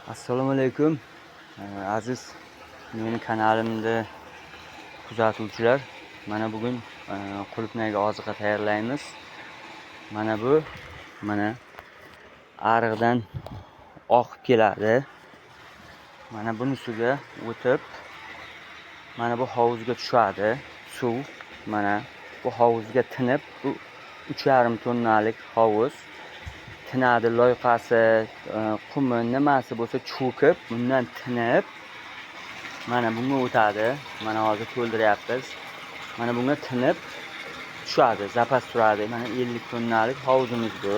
Assalomu alaykum aziz meni kanalimda kuzatuvchilar. Mana bugun qulupnayga oziqa tayyorlaymiz. Mana bu ariqdan oqib keladi. Mana bunisiga o'tib mana bu hovuzga tushadi suv. Mana bu hovuzga tinib, bu 3,5 tonnalik hovuz. Tinadi, loyqasi, qumi nimasi bo'lsa cho'kib, bundan tinib mana bunga o'tadi. Mana hozir to'ldiryapmiz. Mana bunga tinib tushadi, zapas turadi. Mana 50 tonnalik hovuzimiz bu.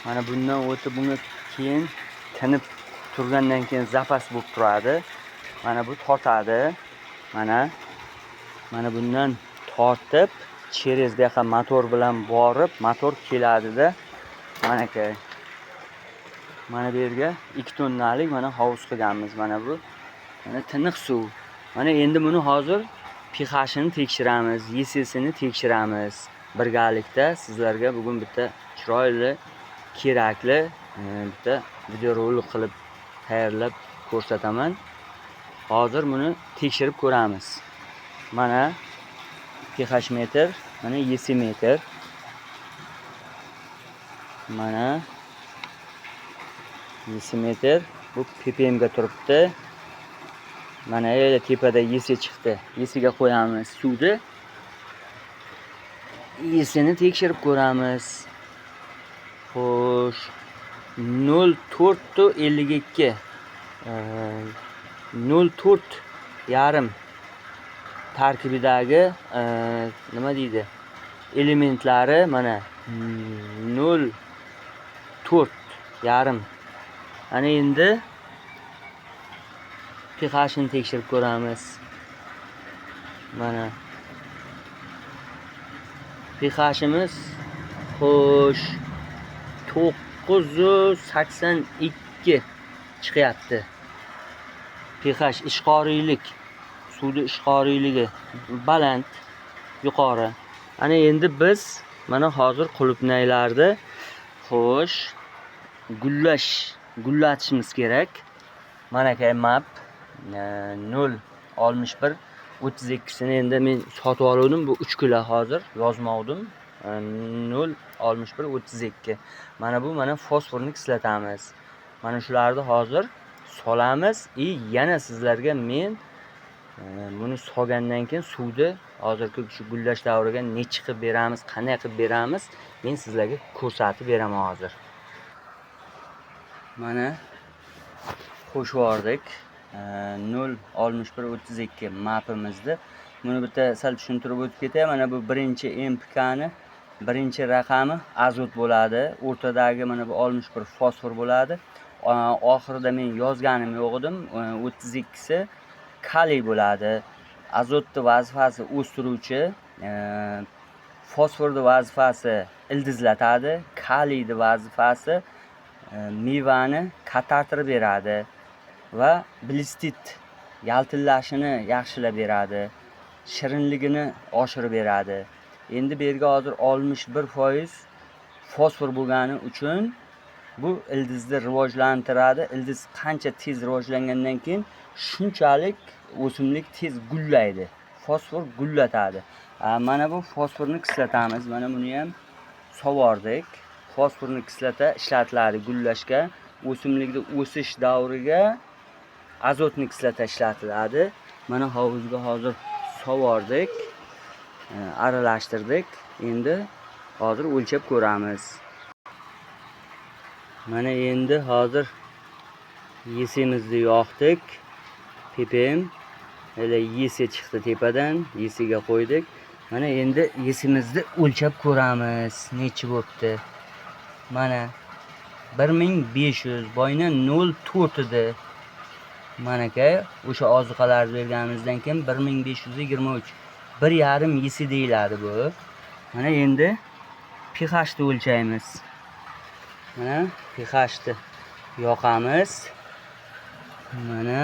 Mana bundan o'tib bunga keyin tinib turgandan keyin zapas bo'lib turadi. Mana bu tortadi. Mana bundan tortib через bu yoqqa motor bilan borib, motor keladida. Mana bu yerga 2 tonnalik mana hovuz qilganmiz. Mana bu tiniq suv. Mana endi buni hozir pH'ini tekshiramiz, YS'ini tekshiramiz. Birgalikda sizlarga bugun bitta chiroyli, kerakli bitta videorolik qilib tayyorlab ko'rsataman. Hozir buni tekshirib ko'ramiz. Mana pH metr, mana YS metr. Mana YS metr bu ppm ga turibdi. Mana yerda tepada YS chiqdi. YS ga qo'yamiz suvni. YS'ni tekshirib ko'ramiz. Xo'sh, 0,452 0,4,5 tarkibidagi nima deydi? Elementlari mana 0,4,5. Ana endi pH'ini tekshirib ko'ramiz. Mana pH'imiz xo'sh 982 chiqyapti. pH ishqoriylik, suvni ishqoriyligi baland, yuqori. Ana endi biz mana hozir qulupnaylarni xo'sh gullatishimiz kerak. Mana kay map 0,61,32 sini endi men sotib oldim. Bu 3 kilo hozir yozmoqdim. 0,61,32. Mana bu fosforni kislatamiz. Mana shularni hozir solamiz. Yana sizlarga men buni solgandan keyin suvni hozirgi shu gullash davriga necha qilib beramiz, qanday qilib beramiz, men sizlarga ko'rsatib beraman hozir. Mana qo'shib yubordik 0,61,32 mapimizni. Buni bitta sal tushuntirib o'tib ketay. Mana bu birinchi MPKni birinchi raqami azot bo'ladi. O'rtadagi mana bu 61 fosfor bo'ladi. Oxirida men yozganim yo'q edim. 32si kaliy bo'ladi. Azotni vazifasi o'stiruvchi, fosforni vazifasi ildizlatadi, kaliyni vazifasi mevani qatartirib beradi va blistit yaltillashini yaxshilab beradi, shirinligini oshirib beradi. Endi bu yerga hozir 61% fosfor bo'lgani uchun bu ildizni rivojlantiradi. Ildiz qancha tez rivojlangandan keyin shunchalik o'simlik tez gullaydi. Fosfor gullatadi. Mana bu fosforni kislatamiz. Mana buni ham sovordik. Fosforni kislata ishlatiladi gullashga. O'simlikda o'sish davriga azotni kislata ishlatiladi. Mana hovuzga hozir sovordik. Aralashtirdik. Endi hozir o'lchab ko'ramiz. Mana endi hozir YS'imizni yoqdik. ppm Hele YS chiqdi tepadan, YS ga qo'ydik. Mana endi YS'imizni o'lchab ko'ramiz. Necha bo'pti? Mana 1500, boyna 0,4 edi. Mana ka o'sha oziqalarni berganimizdan keyin 1523. 1,5 YS deyiladi bu. Mana endi pH'ni o'lchaymiz. Mana pH'ni yoqamiz. Mana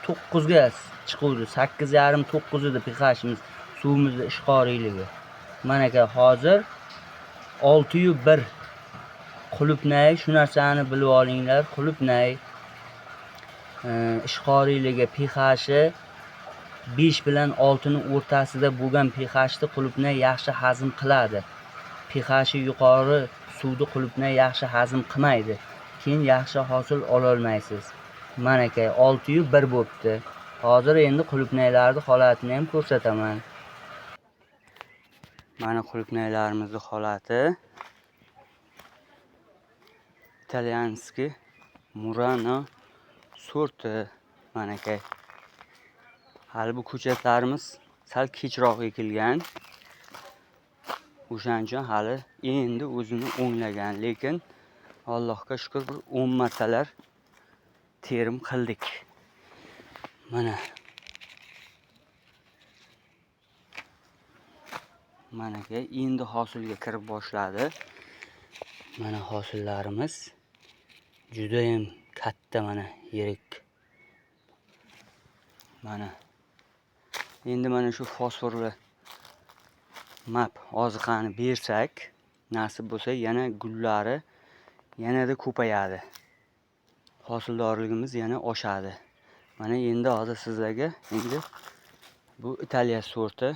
9 ga chiquvdi. 8,5-9 edi pH'imiz, suvimizning ishqoriyligi. Mana ka hozir 6,1 qulupnay, shu narsani bilib olinglar. Qulupnay ishqoriyligi pH 5 bilan 6 ning o'rtasida bo'lgan pH'da qulupnay yaxshi hazm qiladi. pH yuqori suvni qulupnay yaxshi hazm qilmaydi. Keyin yaxshi hosil ola olmaysiz. Mana aka 6-1 bo'pti. Hozir endi qulupnaylarning holatini ham ko'rsataman. Mana qulupnaylarimizning holati. Italyanskiy Murano sorti. Mana aka. Hali bu ko'chatlarimiz sal kechroq ekilgan. O'shaning uchun hali endi o'zini o'nglagan, lekin Allohga shukr bir 10 martalar terim qildik. Mana aka endi hosilga kirib boshladi. Mana hosillarimiz juda ham katta, mana yirik. Endi mana shu fosforli map oziqani bersak, nasib bo'lsa yana gullari yanada ko'payadi. Hosildorligimiz yana oshadi. Mana endi hozir sizlarga endi bu Italiya sorti.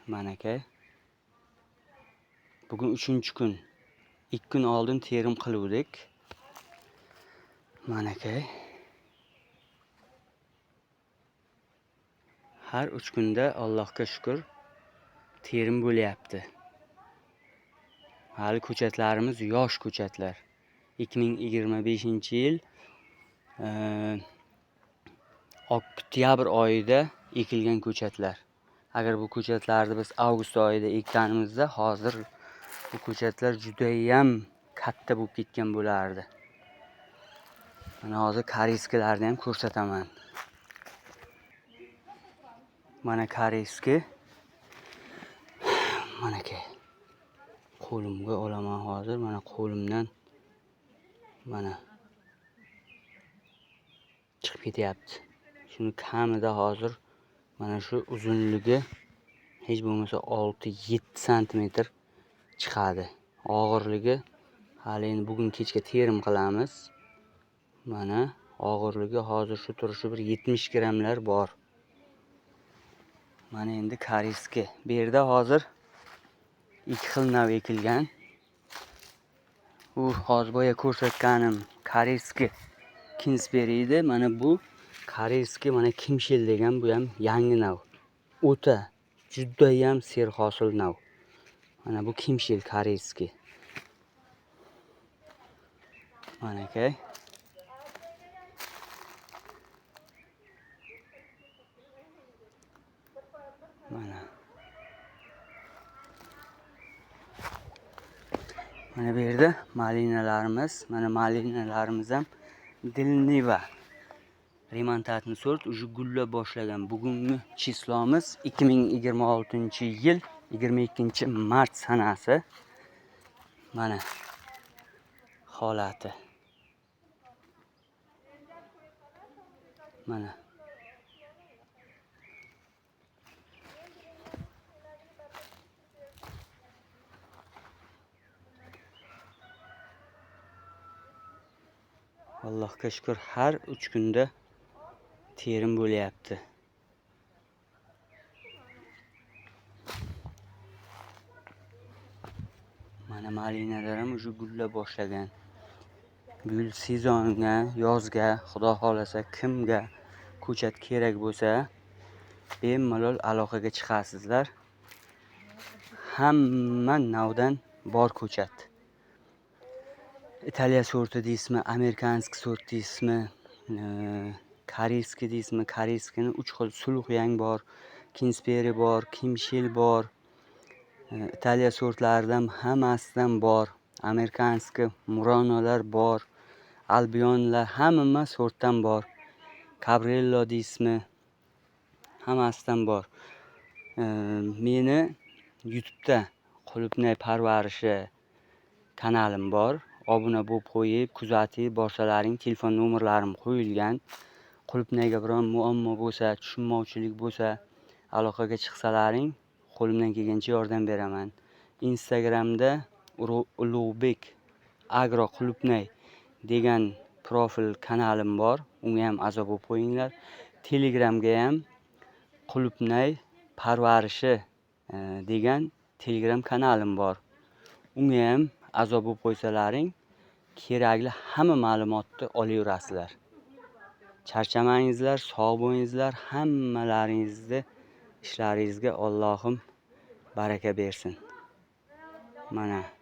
Mana aka. Bugun 3-kun. 2 kun oldin terim qiluvdik. Mana aka. Har 3 kunda Allohga shukr terim bo'lyapti. Hali ko'chatlarimiz yosh ko'chatlar. 2025-yil oktyabr oyida ekilgan ko'chatlar. Agar bu ko'chatlarni biz avgust oyida ekkanimizda hozir bu ko'chatlar juda ham katta bo'lib ketgan bo'lardi. Mana hozir koreyskilarni ham ko'rsataman. Mana koreyski. Mana aka. Qo'limga olaman hozir. Mana qo'limdan mana chiqib ketyapti. Shuni kamida hozir mana shu uzunligi hech bo'lmasa 6-7 sm chiqadi. Og'irligi hali endi bugun kechga terim qilamiz. Mana og'irligi hozir shu turishi bir 70 grammlar bor. Mana endi koreyski. Bu yerda hozir 2 xil nav ekilgan. U hozir boya ko'rsatganim koreyski Kingsbury edi. Mana bu koreyski mana Kimshil degan, bu ham yangi nav. O'ta juda ham serhosil nav. Mana bu Kimshil koreyski. Mana aka. Mana bu yerda malinalarimiz. Mana malinalarimiz ham Dilniva remontatni sort уже gullab boshlagan. Bugungi chislomiz 2026-yil 22-mart sanasi. Mana holati. Mana Allohga shukr har 3 kunda terim bo'lyapti. Mana malinalar ham уже gullab boshlagan. Gul sezonga, yozga, xudo xolasa kimga ko'chat kerak bo'lsa, bemalol aloqaga chiqasizlar. Hamma navdan bor ko'chat. İtalya sorti deysizmi, amerikanskiy sort deysizmi, koreyskiy deysizmi, koreyskiyni 3 xil sulxyang bor, Kingsbury bor, Kimshil bor. İtalya sortlaridan hammasidan bor. Amerikanskiy Muranolar bor, Albionlar hamma sortdan bor. Cabrello deysizmi, hammasidan bor. Meni YouTube'da qulupnay parvarishi kanalim bor. Obuna bo'lib qo'yib, kuzatib borsalaring, telefon nomerlarim qo'yilgan. Qulupnayga biron muammo bo'lsa, tushunmovchilik bo'lsa, aloqaga chiqsalaring, qo'limdan kelgancha yordam beraman. Instagramda Ulug'bek agroqulupnay degan profil kanalim bor. Unga ham a'zo bo'lib qo'yinglar. Telegramga ham qulupnay parvarishi degan Telegram kanalim bor. Unga ham a'zo bo'lib qo'ysalaring, kerakli hamma ma'lumotni olaverasizlar. Charchamangizlar, sog' bo'lingizlar, hammalaringizni ishlaringizga Allohim baraka bersin. Mana